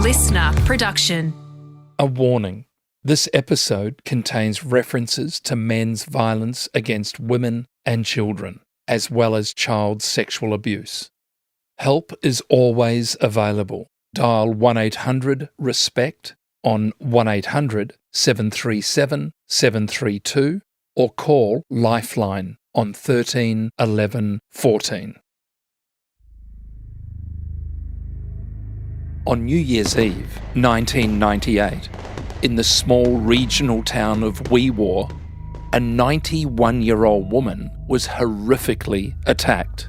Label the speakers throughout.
Speaker 1: listener production.
Speaker 2: A warning. This episode contains references to men's violence against women and children, as well as child sexual abuse. Help is always available. Dial 1-800-RESPECT on 1-800-737-732 or call Lifeline on 13 11 14. On New Year's Eve, 1998, in the small regional town of Wee Waa, a 91-year-old woman was horrifically attacked.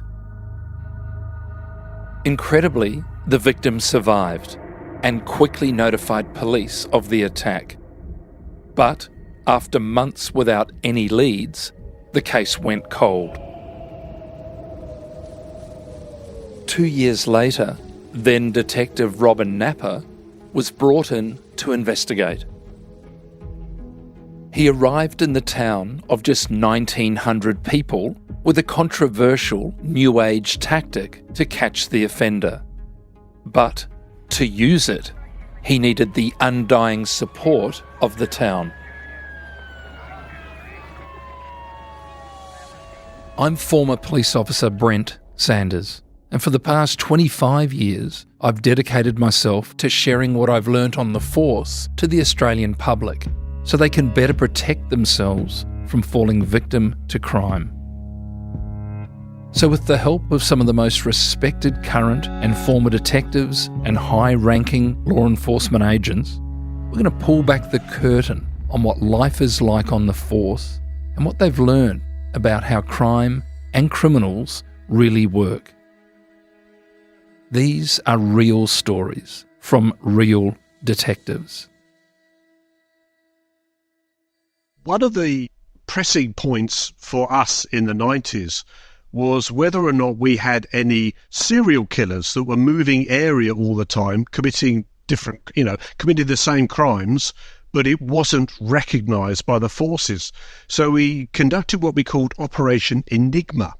Speaker 2: Incredibly, the victim survived and quickly notified police of the attack. But after months without any leads, the case went cold. 2 years later, then Detective Robin Napper was brought in to investigate. He arrived in the town of just 1,900 people with a controversial New Age tactic to catch the offender. But to use it, he needed the undying support of the town. I'm former police officer Brent Sanders, and for the past 25 years, I've dedicated myself to sharing what I've learnt on the force to the Australian public so they can better protect themselves from falling victim to crime. So with the help of some of the most respected current and former detectives and high-ranking law enforcement agents, we're going to pull back the curtain on what life is like on the force and what they've learned about how crime and criminals really work. These are real stories from real detectives.
Speaker 3: One of the pressing points for us in the 90s was whether or not we had any serial killers that were moving area all the time, committing the same crimes, but it wasn't recognised by the forces. So we conducted what we called Operation Enigma.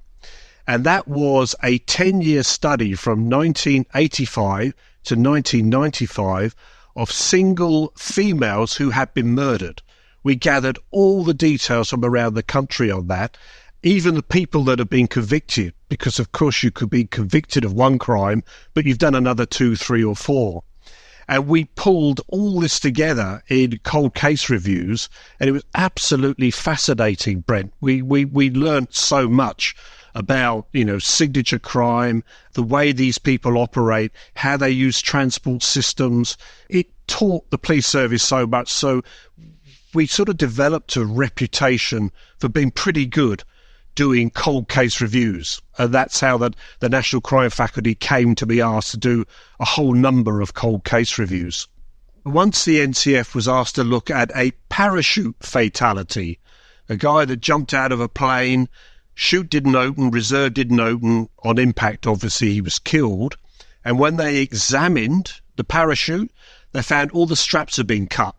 Speaker 3: And that was a 10-year study from 1985 to 1995 of single females who had been murdered. We gathered all the details from around the country on that, even the people that have been convicted, because of course you could be convicted of one crime, but you've done another 2, 3 or 4. And we pulled all this together in cold case reviews, and it was absolutely fascinating, Brent. We learned so much about, signature crime, the way these people operate, how they use transport systems. It taught the police service so much, so we sort of developed a reputation for being pretty good doing cold case reviews. And that's how the National Crime Faculty came to be asked to do a whole number of cold case reviews. Once the NCF was asked to look at a parachute fatality, a guy that jumped out of a plane, chute didn't open, reserve didn't open, on impact obviously he was killed, and when they examined the parachute, they found all the straps had been cut.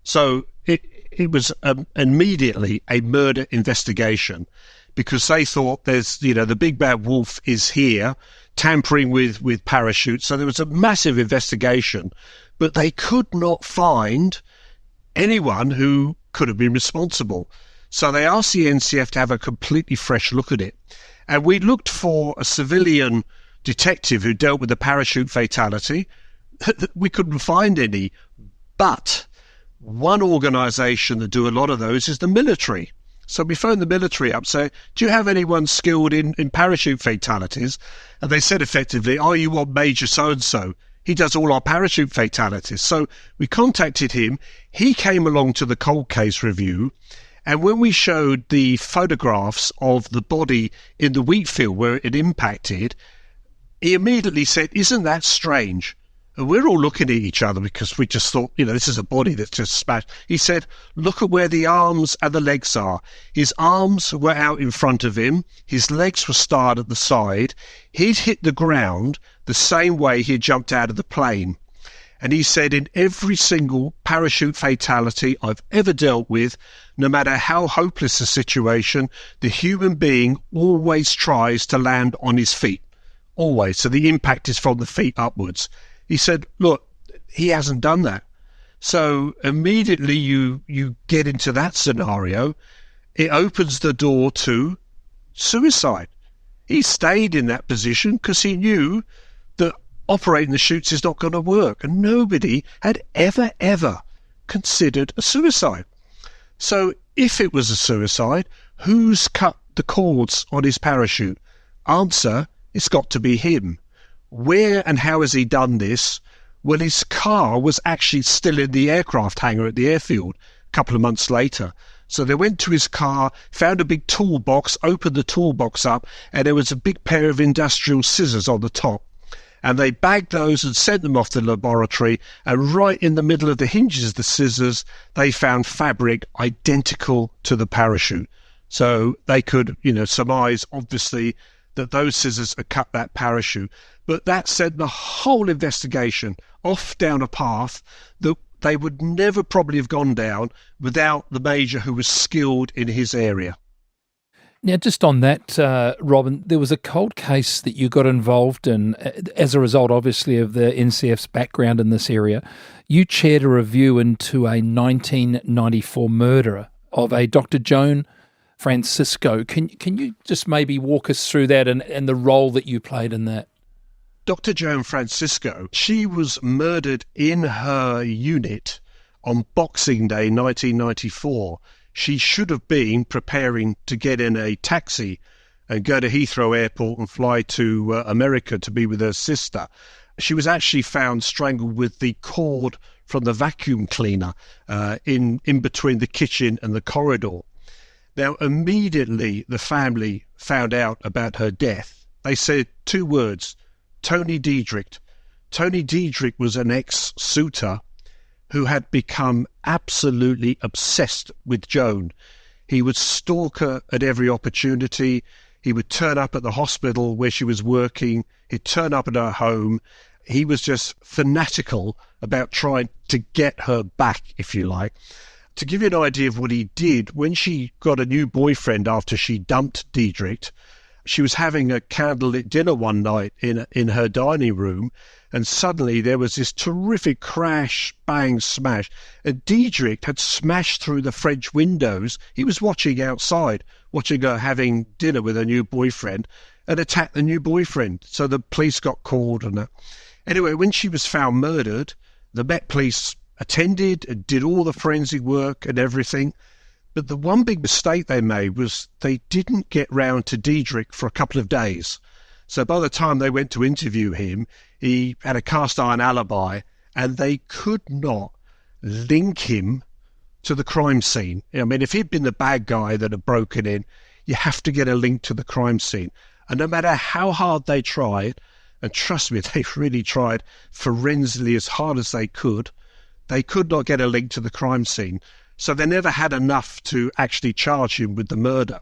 Speaker 3: So it was immediately a murder investigation, because they thought there's, the big bad wolf is here, tampering with parachutes. So there was a massive investigation, but they could not find anyone who could have been responsible. So they asked the NCF to have a completely fresh look at it. And we looked for a civilian detective who dealt with the parachute fatality. We couldn't find any. But one organisation that do a lot of those is the military. So we phoned the military up, saying, do you have anyone skilled in parachute fatalities? And they said effectively, you want Major so-and-so? He does all our parachute fatalities. So we contacted him. He came along to the cold case review. And when we showed the photographs of the body in the wheat field where it impacted, he immediately said, isn't that strange? And we're all looking at each other because we just thought, this is a body that's just smashed. He said, look at where the arms and the legs are. His arms were out in front of him. His legs were starred at the side. He'd hit the ground the same way he had jumped out of the plane. And he said, in every single parachute fatality I've ever dealt with, no matter how hopeless the situation, the human being always tries to land on his feet. Always. So the impact is from the feet upwards. He said, look, he hasn't done that. So immediately you get into that scenario, it opens the door to suicide. He stayed in that position because he knew that operating the chutes is not going to work, and nobody had ever considered a suicide. So if it was a suicide, who's cut the cords on his parachute? Answer, it's got to be him. Where and how has he done this? Well, his car was actually still in the aircraft hangar at the airfield a couple of months later. So they went to his car, found a big toolbox, opened the toolbox up, and there was a big pair of industrial scissors on the top. And they bagged those and sent them off to the laboratory, and right in the middle of the hinges of the scissors, they found fabric identical to the parachute. So they could, surmise, obviously, that those scissors had cut that parachute. But that sent the whole investigation off down a path that they would never probably have gone down without the major who was skilled in his area.
Speaker 2: Now, just on that, Robin, there was a cold case that you got involved in as a result, obviously, of the NCF's background in this area. You chaired a review into a 1994 murder of a Dr. Joan Francisco. Can you just maybe walk us through that and the role that you played in that?
Speaker 3: Dr. Joan Francisco, she was murdered in her unit on Boxing Day 1994. She should have been preparing to get in a taxi and go to Heathrow Airport and fly to America to be with her sister. She was actually found strangled with the cord from the vacuum cleaner in between the kitchen and the corridor. Now, immediately the family found out about her death. They said two words, Tony Diedrich. Tony Diedrich was an ex-suitor who had become absolutely obsessed with Joan. He would stalk her at every opportunity. He would turn up at the hospital where she was working. He'd turn up at her home. He was just fanatical about trying to get her back, if you like. To give you an idea of what he did, when she got a new boyfriend after she dumped Diedrich, she was having a candlelit dinner one night in her dining room, and suddenly there was this terrific crash, bang, smash, and Diedrich had smashed through the French windows. He was watching outside, watching her having dinner with her new boyfriend, and attacked the new boyfriend. So the police got called. Anyway, when she was found murdered, the Met Police attended and did all the forensic work and everything. But the one big mistake they made was they didn't get round to Diedrich for a couple of days. So by the time they went to interview him, he had a cast-iron alibi, and they could not link him to the crime scene. I mean, if he'd been the bad guy that had broken in, you have to get a link to the crime scene. And no matter how hard they tried, and trust me, they really tried forensically as hard as they could not get a link to the crime scene. So they never had enough to actually charge him with the murder.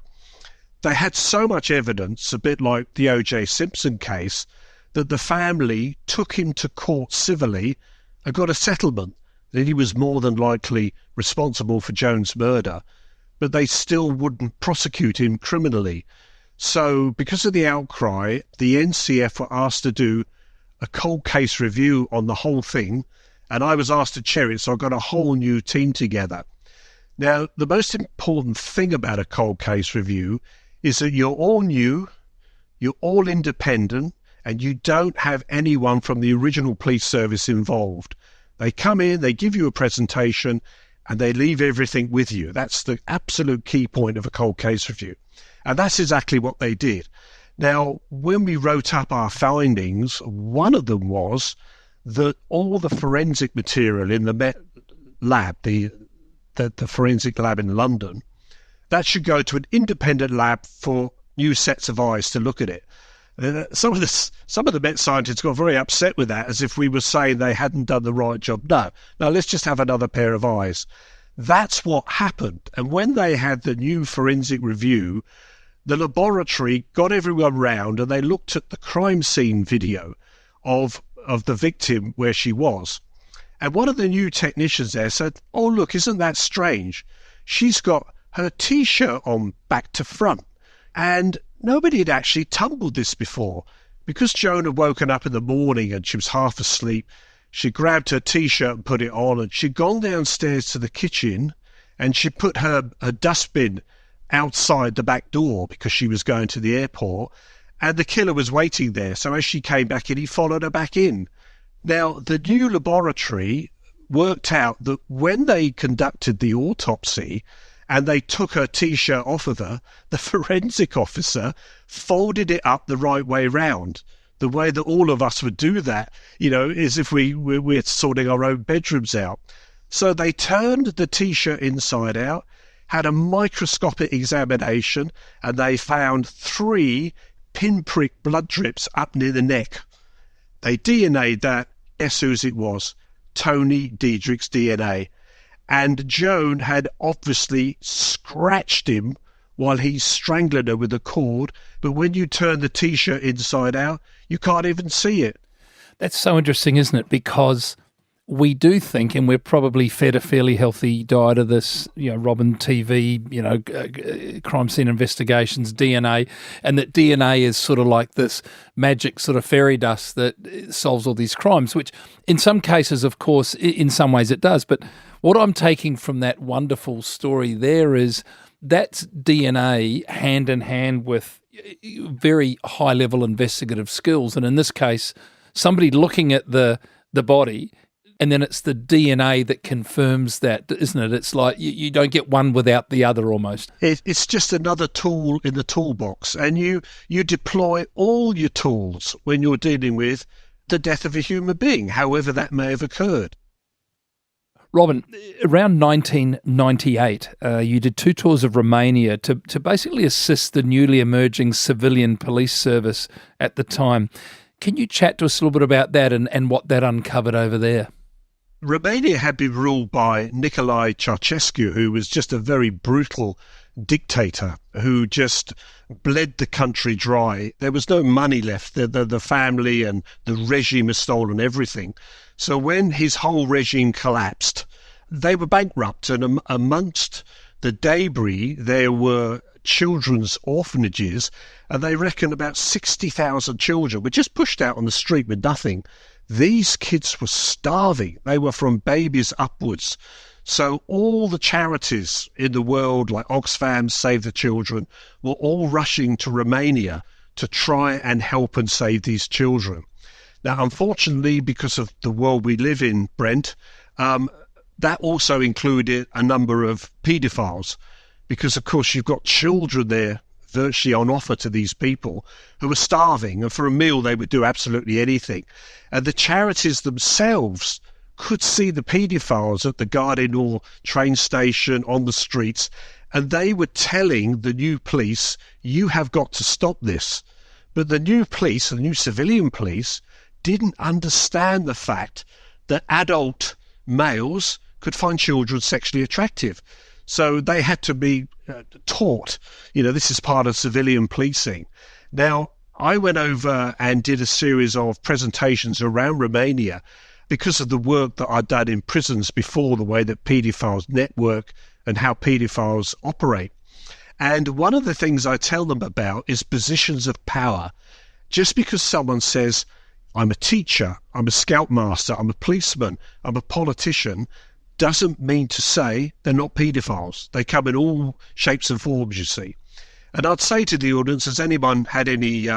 Speaker 3: They had so much evidence, a bit like the O.J. Simpson case, that the family took him to court civilly and got a settlement that he was more than likely responsible for Joan's murder, but they still wouldn't prosecute him criminally. So because of the outcry, the NCF were asked to do a cold case review on the whole thing, and I was asked to chair it, so I got a whole new team together. Now, the most important thing about a cold case review is that you're all new, you're all independent, and you don't have anyone from the original police service involved. They come in, they give you a presentation, and they leave everything with you. That's the absolute key point of a cold case review. And that's exactly what they did. Now, when we wrote up our findings, one of them was that all the forensic material in the lab, the forensic lab in London, that should go to an independent lab for new sets of eyes to look at it. Some of the Met scientists got very upset with that, as if we were saying they hadn't done the right job. No, let's just have another pair of eyes. That's what happened. And when they had the new forensic review, the laboratory got everyone round and they looked at the crime scene video of the victim where she was. And one of the new technicians there said, "Oh, look, isn't that strange? She's got her T-shirt on back to front." And nobody had actually tumbled this before. Because Joan had woken up in the morning and she was half asleep, She grabbed her T-shirt and put it on, and she'd gone downstairs to the kitchen and she put her dustbin outside the back door because she was going to the airport, and the killer was waiting there. So as she came back in, he followed her back in. Now, the new laboratory worked out that when they conducted the autopsy and they took her T-shirt off of her, the forensic officer folded it up the right way round. The way that all of us would do that, is if we're sorting our own bedrooms out. So they turned the T-shirt inside out, had a microscopic examination, and they found 3 pinprick blood drips up near the neck. They DNA'd that. Guess whose it was? Tony Diedrich's DNA. And Joan had obviously scratched him while he's strangling her with a cord. But when you turn the T-shirt inside out, you can't even see it.
Speaker 2: That's so interesting, isn't it? Because we do think, and we're probably fed a fairly healthy diet of this, Robin TV, crime scene investigations, DNA, and that DNA is sort of like this magic sort of fairy dust that solves all these crimes, which in some cases, of course, in some ways it does. But what I'm taking from that wonderful story there is that's DNA hand in hand with very high level investigative skills. And in this case, somebody looking at the body, and then it's the DNA that confirms that, isn't it? It's like you don't get one without the other almost.
Speaker 3: It's just another tool in the toolbox. And you deploy all your tools when you're dealing with the death of a human being, however that may have occurred.
Speaker 2: Robin, around 1998, you did 2 tours of Romania to basically assist the newly emerging civilian police service at the time. Can you chat to us a little bit about that and what that uncovered over there?
Speaker 3: Romania had been ruled by Nicolae Ceausescu, who was just a very brutal dictator who just bled the country dry. There was no money left. The family and the regime had stolen everything. So when his whole regime collapsed, they were bankrupt. And amongst the debris, there were children's orphanages, and they reckon about 60,000 children were just pushed out on the street with nothing. These kids were starving. They were from babies upwards. So all the charities in the world, like Oxfam, Save the Children, were all rushing to Romania to try and help and save these children. Now, unfortunately, because of the world we live in, Brent, that also included a number of paedophiles, because, of course, you've got children there virtually on offer to these people who are starving, and for a meal they would do absolutely anything. And the charities themselves could see the paedophiles at the Gardinor train station, on the streets, and they were telling the new police, you have got to stop this. But the new police, the new civilian police, didn't understand the fact that adult males could find children sexually attractive. So they had to be taught, this is part of civilian policing. Now, I went over and did a series of presentations around Romania because of the work that I'd done in prisons before, the way that paedophiles network and how paedophiles operate. And one of the things I tell them about is positions of power. Just because someone says, I'm a teacher, I'm a scoutmaster, I'm a policeman, I'm a politician, doesn't mean to say they're not paedophiles. They come in all shapes and forms, you see. And I'd say to the audience, has anyone had any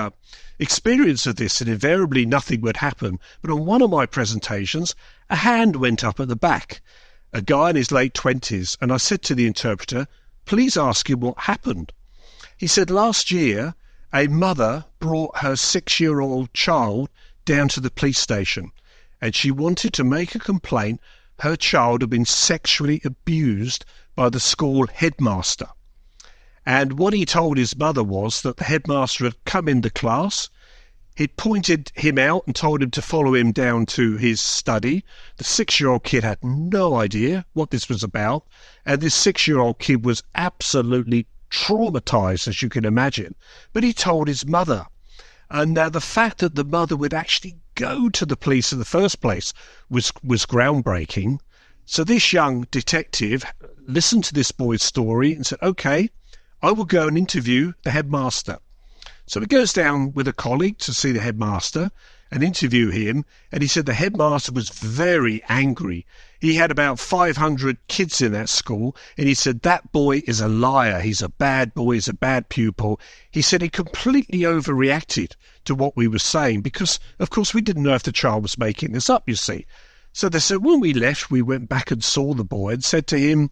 Speaker 3: experience of this? And invariably nothing would happen. But on one of my presentations, a hand went up at the back, a guy in his late 20s. And I said to the interpreter, please ask him what happened. He said, last year, a mother brought her 6-year-old child down to the police station, and she wanted to make a complaint. Her child had been sexually abused by the school headmaster. And what he told his mother was that the headmaster had come in the class, he'd pointed him out and told him to follow him down to his study. The 6-year-old kid had no idea what this was about, and this 6-year-old kid was absolutely traumatized, as you can imagine. But he told his mother. And now the fact that the mother would actually go to the police in the first place was groundbreaking. So this young detective listened to this boy's story and said, okay, I will go and interview the headmaster. So he goes down with a colleague to see the headmaster, and interview him, and he said the headmaster was very angry. He had about 500 kids in that school, and he said that boy is a liar. He's a bad boy. He's a bad pupil. He said he completely overreacted to what we were saying because, of course, we didn't know if the child was making this up, you see. So they said when we left, we went back and saw the boy and said to him,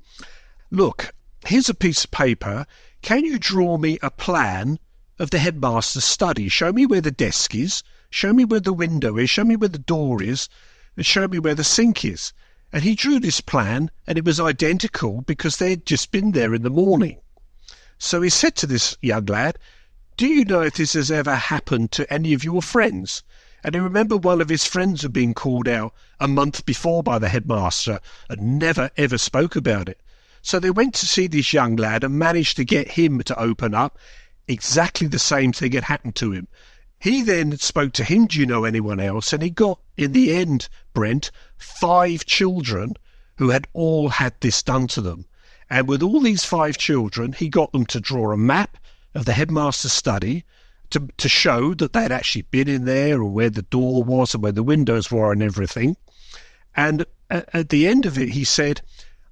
Speaker 3: look, here's a piece of paper. Can you draw me a plan of the headmaster's study? Show me where the desk is. Show me where the window is. Show me where the door is. And show me where the sink is. And he drew this plan, and it was identical because they'd just been there in the morning. So he said to this young lad, do you know if this has ever happened to any of your friends? And he remembered one of his friends had been called out a month before by the headmaster and never ever spoke about it. So they went to see this young lad and managed to get him to open up. Exactly the same thing had happened to him. He then spoke to him, do you know anyone else? And he got, in the end, Brent, 5 children who had all had this done to them. And with all these 5 children, he got them to draw a map of the headmaster's study to show that they had actually been in there or where the door was and where the windows were and everything. And at the end of it, he said,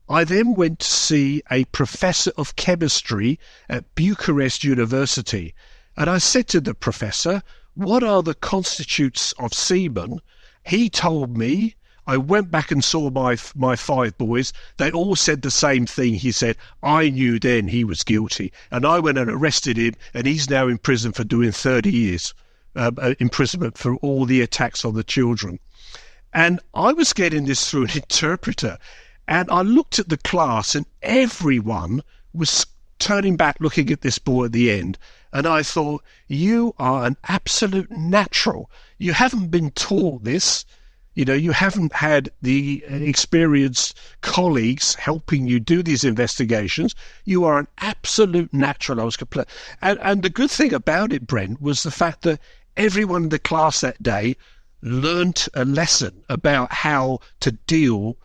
Speaker 3: I then went to see a professor of chemistry at Bucharest University. And I said to the professor, what are the constituents of semen? He told me. I went back and saw my 5 boys. They all said the same thing. He said, I knew then he was guilty. And I went and arrested him, and he's now in prison for doing 30 years imprisonment for all the attacks on the children. And I was getting this through an interpreter. And I looked at the class, and everyone was turning back, looking at this boy at the end. And I thought, you are an absolute natural. You haven't been taught this. You know, you haven't had the experienced colleagues helping you do these investigations. You are an absolute natural. I was complete. And the good thing about it, Brent, was the fact that everyone in the class that day learnt a lesson about how to deal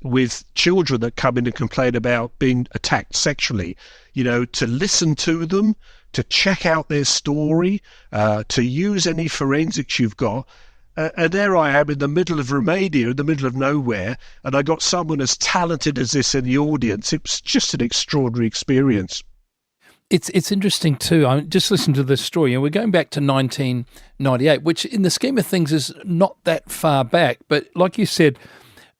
Speaker 3: with children that come in and complain about being attacked sexually. You know, to listen to them, to check out their story, to use any forensics you've got. And there I am in the middle of Romania, in the middle of nowhere, and I got someone as talented as this in the audience. It was just an extraordinary experience.
Speaker 2: It's interesting too. I just listened to this story, and we're going back to 1998, which in the scheme of things is not that far back. But like you said,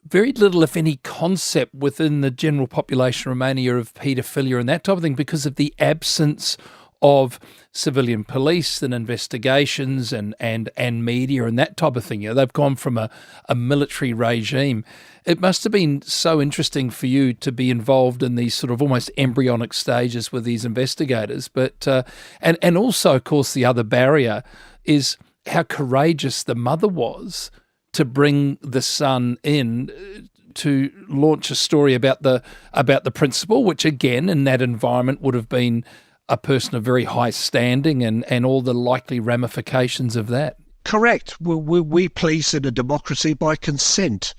Speaker 2: very little, if any, concept within the general population of Romania of paedophilia and that type of thing because of the absence of civilian police and investigations and media and that type of thing. You know, they've gone from a military regime. It must have been so interesting for you to be involved in these sort of almost embryonic stages with these investigators. But and also, of course, the other barrier is how courageous the mother was to bring the son in to launch a story about the principal, which again in that environment would have been a person of very high standing and all the likely ramifications of that.
Speaker 3: Correct. We police in a democracy by consent.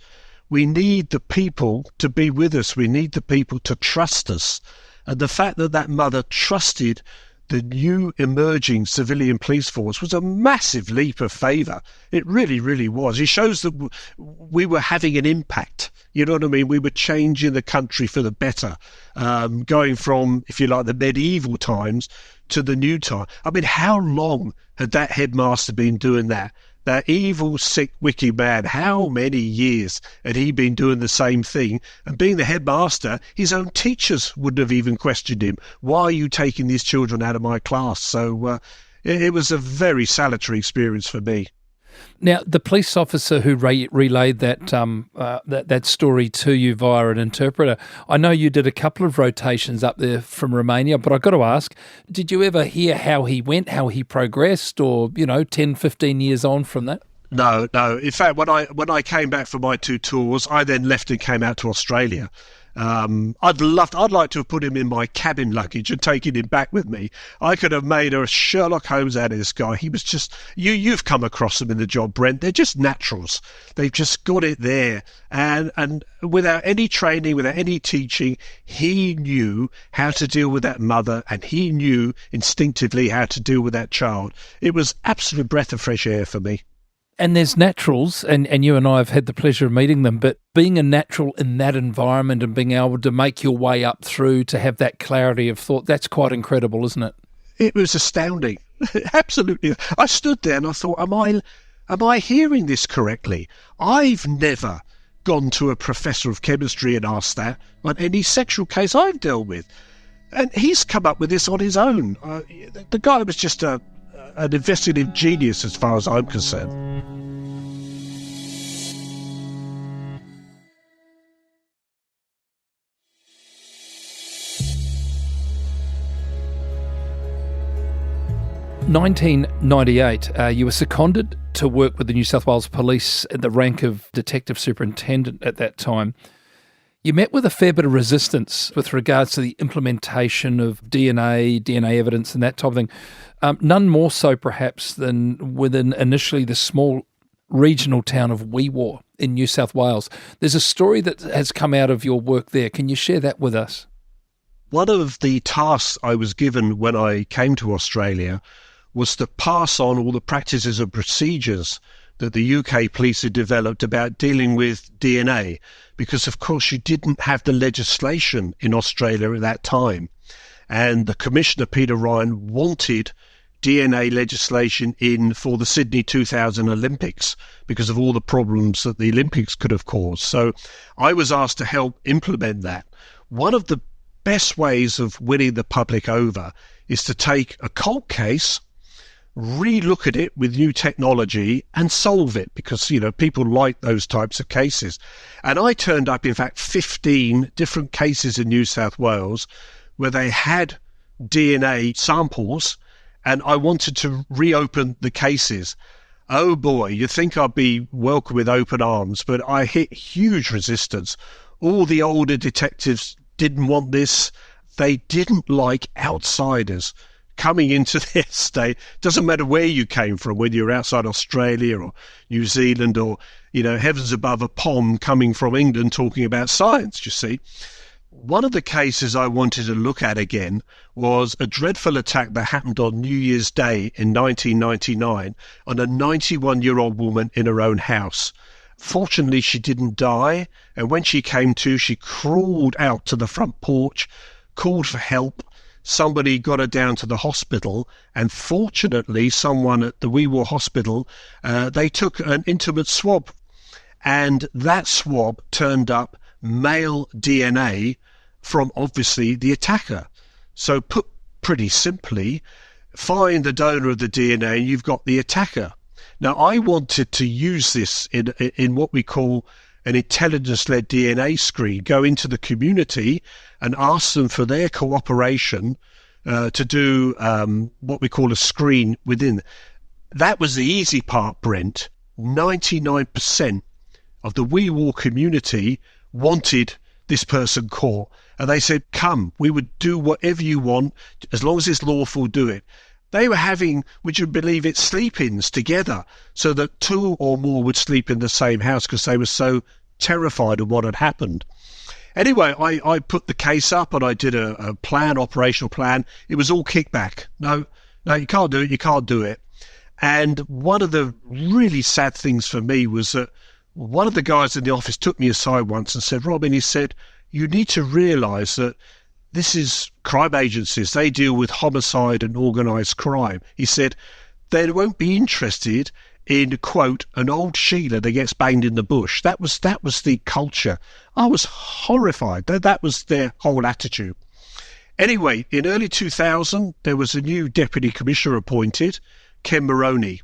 Speaker 3: We need the people to be with us. We need the people to trust us. And the fact that that mother trusted the new emerging civilian police force was a massive leap of favour. It really, really was. It shows that we were having an impact. You know what I mean? We were changing the country for the better, going from, if you like, the medieval times to the new time. I mean, how long had that headmaster been doing that? That evil, sick, wicked man, how many years had he been doing the same thing? And being the headmaster, his own teachers wouldn't have even questioned him. Why are you taking these children out of my class? So it was a very salutary experience for me.
Speaker 2: Now, the police officer who relayed that story to you via an interpreter, I know you did a couple of rotations up there from Romania, but I've got to ask, did you ever hear how he went, how he progressed, or, 10, 15 years on from that?
Speaker 3: No. In fact, when I came back for my 2 tours, I then left and came out to Australia. I'd like to have put him in my cabin luggage and taken him back with me. I could have made a Sherlock Holmes out of this guy. He was just, you've come across them in the job, Brent. They're just naturals. They've just got it there. And without any training, without any teaching, he knew how to deal with that mother, and he knew instinctively how to deal with that child. It was absolute breath of fresh air for me.
Speaker 2: And there's naturals, and you and I have had the pleasure of meeting them, but being a natural in that environment and being able to make your way up through to have that clarity of thought, that's quite incredible, isn't it?
Speaker 3: It was astounding. Absolutely. I stood there and I thought, am I hearing this correctly? I've never gone to a professor of chemistry and asked that on any sexual case I've dealt with. And he's come up with this on his own. The guy was just an investigative genius as far as I'm concerned.
Speaker 2: In 1998, you were seconded to work with the New South Wales Police at the rank of Detective Superintendent at that time. You met with a fair bit of resistance with regards to the implementation of DNA evidence and that type of thing. None more so perhaps than within initially the small regional town of Wee Waa in New South Wales. There's a story that has come out of your work there. Can you share that with us?
Speaker 3: One of the tasks I was given when I came to Australia was to pass on all the practices and procedures that the UK police had developed about dealing with DNA, because of course you didn't have the legislation in Australia at that time. And the Commissioner, Peter Ryan, wanted DNA legislation in for the Sydney 2000 Olympics because of all the problems that the Olympics could have caused. So I was asked to help implement that. One of the best ways of winning the public over is to take a cold case, re-look at it with new technology and solve it, because, you know, people like those types of cases. And I turned up, in fact, 15 different cases in New South Wales where they had DNA samples, and I wanted to reopen the cases. Oh boy, you'd think I'd be welcome with open arms, but I hit huge resistance. All the older detectives didn't want this. They didn't like outsiders coming into their state. Doesn't matter where you came from, whether you're outside Australia or New Zealand or, you know, heavens above a pond coming from England talking about science, you see. One of the cases I wanted to look at again was a dreadful attack that happened on New Year's Day in 1999 on a 91-year-old woman in her own house. Fortunately, she didn't die, and when she came to, she crawled out to the front porch, called for help. Somebody got her down to the hospital, and fortunately, someone at the Wee Waa hospital, they took an intimate swab, and that swab turned up male DNA from, obviously, the attacker. So put pretty simply, find the donor of the DNA, and you've got the attacker. Now, I wanted to use this in what we call an intelligence-led DNA screen, go into the community and ask them for their cooperation to do what we call a screen within. That was the easy part, Brent. 99% of the Wee Waa community wanted this person caught. And they said, come, we would do whatever you want, as long as it's lawful, do it. They were having, would you believe it, sleep-ins together so that two or more would sleep in the same house because they were so terrified of what had happened. Anyway, I put the case up and I did a plan, operational plan. It was all kickback. No, you can't do it, you can't do it. And one of the really sad things for me was that one of the guys in the office took me aside once and said, Robin, he said, you need to realise that this is crime agencies. They deal with homicide and organised crime. He said, they won't be interested in, quote, an old Sheila that gets banged in the bush. That was the culture. I was horrified. That was their whole attitude. Anyway, in early 2000, there was a new deputy commissioner appointed, Ken Moroney.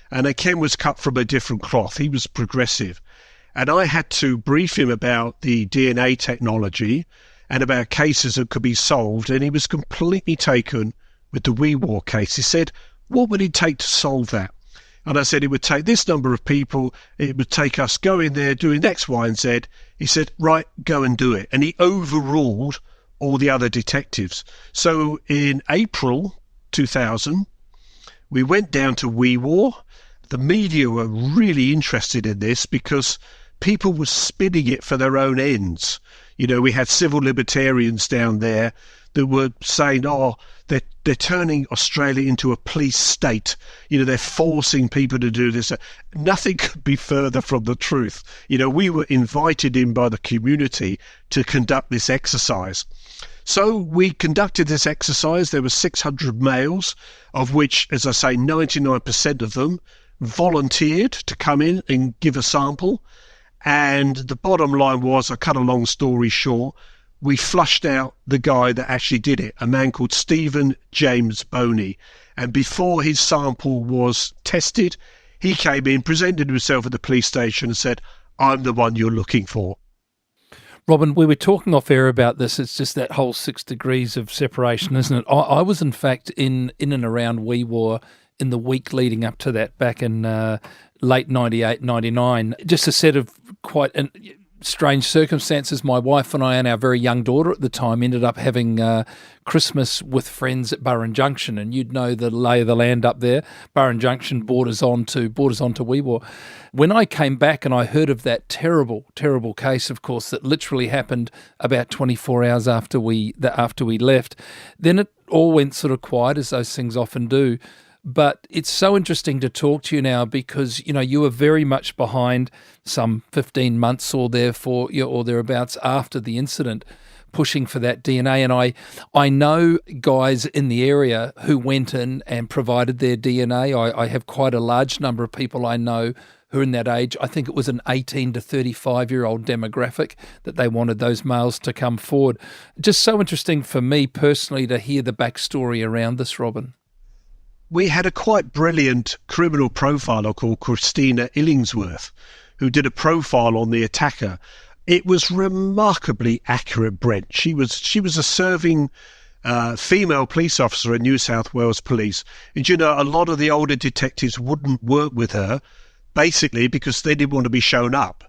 Speaker 3: And Ken was cut from a different cloth. He was progressive. And I had to brief him about the DNA technology and about cases that could be solved, and he was completely taken with the Wee Waa case. He said, what would it take to solve that? And I said, it would take this number of people, it would take us going there, doing X, Y, and Z. He said, right, go and do it. And he overruled all the other detectives. So in April 2000, we went down to Wee Waa. The media were really interested in this because people were spinning it for their own ends. You know, we had civil libertarians down there that were saying, oh, they're turning Australia into a police state. They're forcing people to do this. Nothing could be further from the truth. We were invited in by the community to conduct this exercise. So we conducted this exercise. There were 600 males, of which, as I say, 99% of them volunteered to come in and give a sample. And the bottom line was, I cut a long story short, we flushed out the guy that actually did it, a man called Stephen James Boney. And before his sample was tested, he came in, presented himself at the police station and said, I'm the one you're looking for.
Speaker 2: Robin, we were talking off air about this. It's just that whole 6 degrees of separation, isn't it? I was, in fact, in and around Wee Waa in the week leading up to that back in late 98, 99. Just a set of quite strange circumstances. My wife and I and our very young daughter at the time ended up having Christmas with friends at Burren Junction, and you'd know the lay of the land up there. Burren Junction borders on to Wee Waa. When I came back and I heard of that terrible, terrible case, of course, that literally happened about 24 hours after we left, then it all went sort of quiet, as those things often do. But it's so interesting to talk to you now because, you were very much behind some 15 months or thereabouts after the incident, pushing for that DNA. And I know guys in the area who went in and provided their DNA. I have quite a large number of people I know who are in that age. I think it was an 18 to 35-year-old demographic that they wanted those males to come forward. Just so interesting for me personally to hear the backstory around this, Robin.
Speaker 3: We had a quite brilliant criminal profiler called Christina Illingsworth, who did a profile on the attacker. It was remarkably accurate, Brent. She was a serving female police officer in New South Wales Police. And a lot of the older detectives wouldn't work with her, basically because they didn't want to be shown up.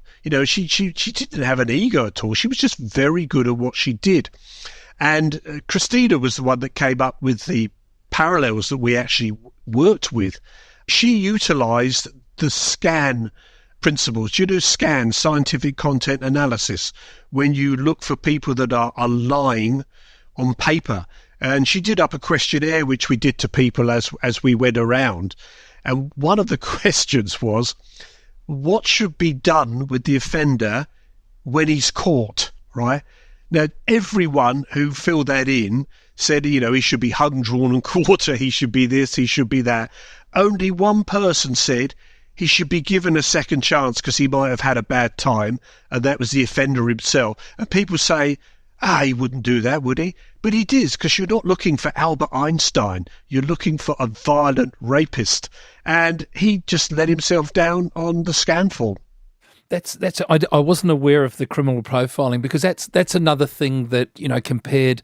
Speaker 3: She didn't have an ego at all. She was just very good at what she did. And Christina was the one that came up with the parallels that we actually worked with. She utilised the SCAN principles. SCAN, scientific content analysis, when you look for people that are lying on paper. And she did up a questionnaire which we did to people as we went around. And one of the questions was, what should be done with the offender when he's caught, right? Now, everyone who filled that in said, he should be hung, drawn and quarter, he should be this, he should be that. Only one person said he should be given a second chance because he might have had a bad time, and that was the offender himself. And people say, he wouldn't do that, would he? But he did, because you're not looking for Albert Einstein. You're looking for a violent rapist. And he just let himself down on the scan form.
Speaker 2: I wasn't aware of the criminal profiling because that's another thing that, compared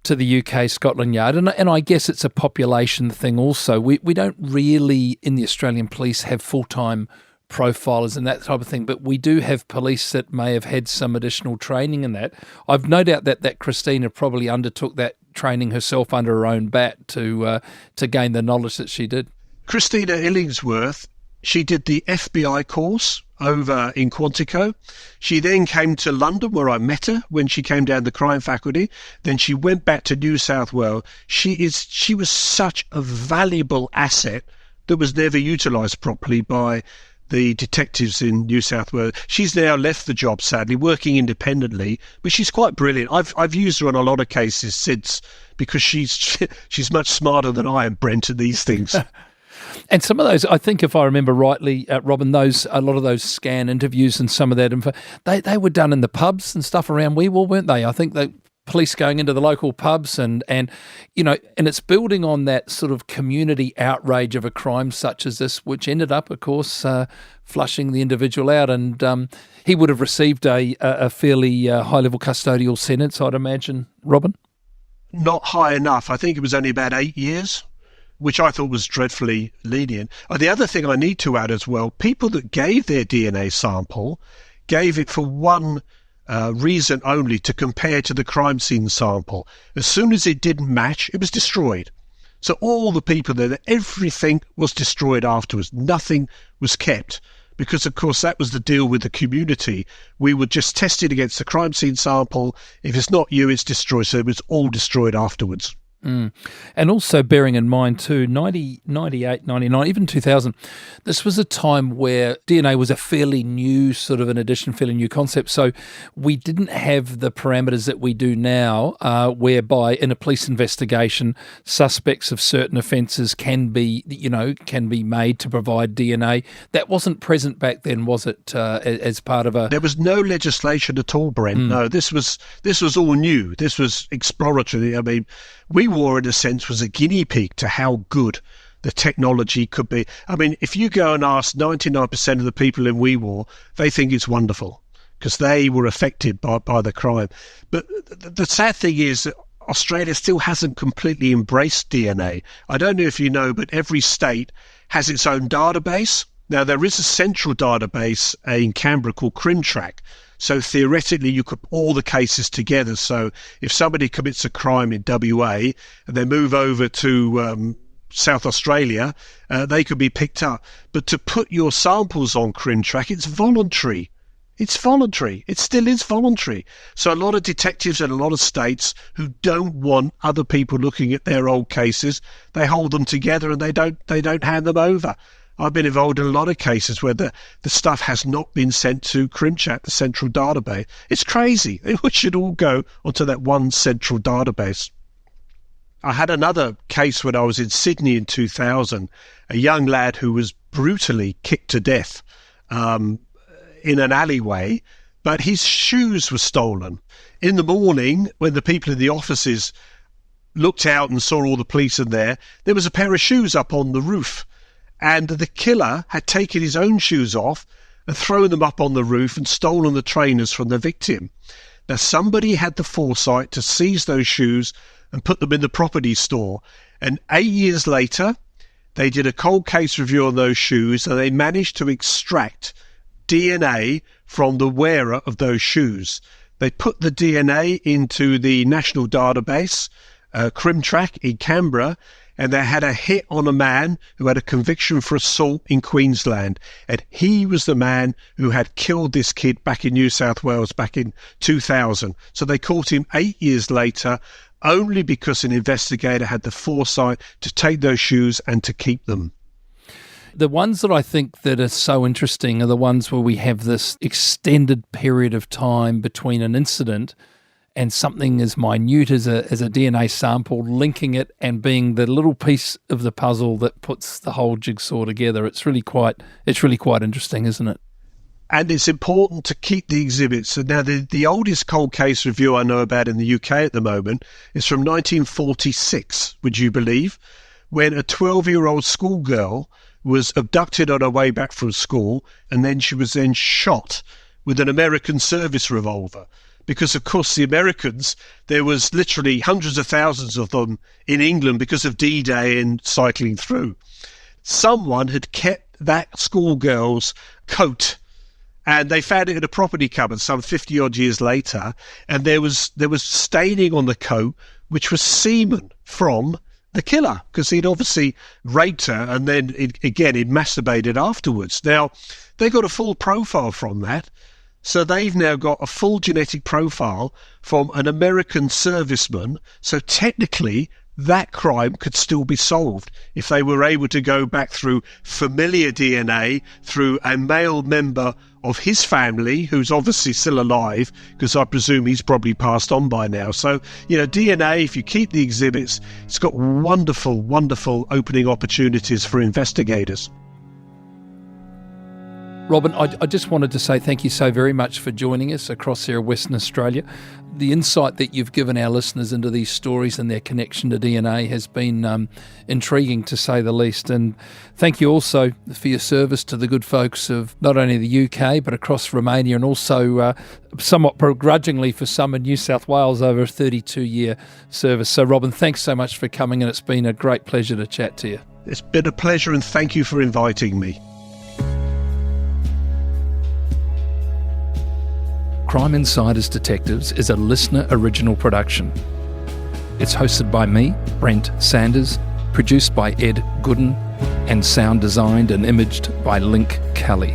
Speaker 2: to the UK Scotland Yard, and I guess it's a population thing also. We don't really, in the Australian Police, have full-time profilers and that type of thing, but we do have police that may have had some additional training in that. I've no doubt that Christina probably undertook that training herself under her own bat to gain the knowledge that she did.
Speaker 3: Christina Illingsworth, she did the FBI course over in Quantico. She then came to London, where I met her when she came down the crime faculty. Then she went back to New South Wales. She was such a valuable asset that was never utilised properly by the detectives in New South Wales. She's now left the job, sadly, working independently, but she's quite brilliant. I've used her on a lot of cases since because she's much smarter than I am, Brent, at these things.
Speaker 2: And some of those, I think, if I remember rightly, Robin, a lot of those scan interviews and some of that info, they were done in the pubs and stuff around Wee Waa, weren't they? I think the police going into the local pubs and it's building on that sort of community outrage of a crime such as this, which ended up, of course, flushing the individual out. And he would have received a fairly high-level custodial sentence, I'd imagine, Robin?
Speaker 3: Not high enough. I think it was only about 8 years, which I thought was dreadfully lenient. The other thing I need to add as well, people that gave their DNA sample gave it for one reason only, to compare to the crime scene sample. As soon as it didn't match, it was destroyed. So all the people there, everything was destroyed afterwards. Nothing was kept because, of course, that was the deal with the community. We would just test it against the crime scene sample. If it's not you, it's destroyed. So it was all destroyed afterwards.
Speaker 2: And also bearing in mind too, 90, 98, 99, even 2000, this was a time where DNA was a fairly new sort of an addition, fairly new concept. So we didn't have the parameters that we do now, whereby in a police investigation, suspects of certain offences can be made to provide DNA. That wasn't present back then, was it, as part of a...
Speaker 3: There was no legislation at all, Brent. No, this was all new. This was exploratory. I mean, Wee Waa, in a sense, was a guinea pig to how good the technology could be. I mean, if you go and ask 99% of the people in Wee Waa, they think it's wonderful because they were affected by the crime. But the sad thing is that Australia still hasn't completely embraced DNA. I don't know if you know, but every state has its own database. Now, there is a central database in Canberra called CrimTrack. So theoretically, you could put all the cases together. So if somebody commits a crime in WA and they move over to South Australia, they could be picked up. But to put your samples on CrimTrack, it's voluntary. It's voluntary. It still is voluntary. So a lot of detectives in a lot of states who don't want other people looking at their old cases, they hold them together and they don't hand them over. I've been involved in a lot of cases where the stuff has not been sent to CrimChat, the central database. It's crazy. We should all go onto that one central database. I had another case when I was in Sydney in 2000, a young lad who was brutally kicked to death in an alleyway, but his shoes were stolen. In the morning, when the people in the offices looked out and saw all the police in there was a pair of shoes up on the roof. And the killer had taken his own shoes off and thrown them up on the roof and stolen the trainers from the victim. Now, somebody had the foresight to seize those shoes and put them in the property store. And 8 years later, they did a cold case review on those shoes and they managed to extract DNA from the wearer of those shoes. They put the DNA into the national database, CrimTrack in Canberra, and they had a hit on a man who had a conviction for assault in Queensland. And he was the man who had killed this kid back in New South Wales back in 2000. So they caught him 8 years later only because an investigator had the foresight to take those shoes and to keep them.
Speaker 2: The ones that I think that are so interesting are the ones where we have this extended period of time between an incident and something as minute as a DNA sample, linking it and being the little piece of the puzzle that puts the whole jigsaw together. It's really quite interesting, isn't it?
Speaker 3: And it's important to keep the exhibits. So now, the oldest cold case review I know about in the UK at the moment is from 1946, would you believe, when a 12-year-old schoolgirl was abducted on her way back from school, and then she was then shot with an American service revolver. Because, of course, the Americans, there was literally hundreds of thousands of them in England because of D-Day and cycling through. Someone had kept that schoolgirl's coat, and they found it in a property cupboard some 50-odd years later, and there was staining on the coat, which was semen from the killer, because he'd obviously raped her, and then, he'd masturbated afterwards. Now, they got a full profile from that. So they've now got a full genetic profile from an American serviceman. So technically, that crime could still be solved if they were able to go back through familiar DNA, through a male member of his family, who's obviously still alive, because I presume he's probably passed on by now. So, DNA, if you keep the exhibits, it's got wonderful, wonderful opening opportunities for investigators.
Speaker 2: Robin, I just wanted to say thank you so very much for joining us across here in Western Australia. The insight that you've given our listeners into these stories and their connection to DNA has been intriguing, to say the least. And thank you also for your service to the good folks of not only the UK but across Romania, and also somewhat begrudgingly for some in New South Wales over a 32-year service. So, Robin, thanks so much for coming, and it's been a great pleasure to chat to you.
Speaker 3: It's been a pleasure, and thank you for inviting me.
Speaker 2: Crime Insiders Detectives is a listener original production. It's hosted by me, Brent Sanders, produced by Ed Gooden, and sound designed and imaged by Link Kelly.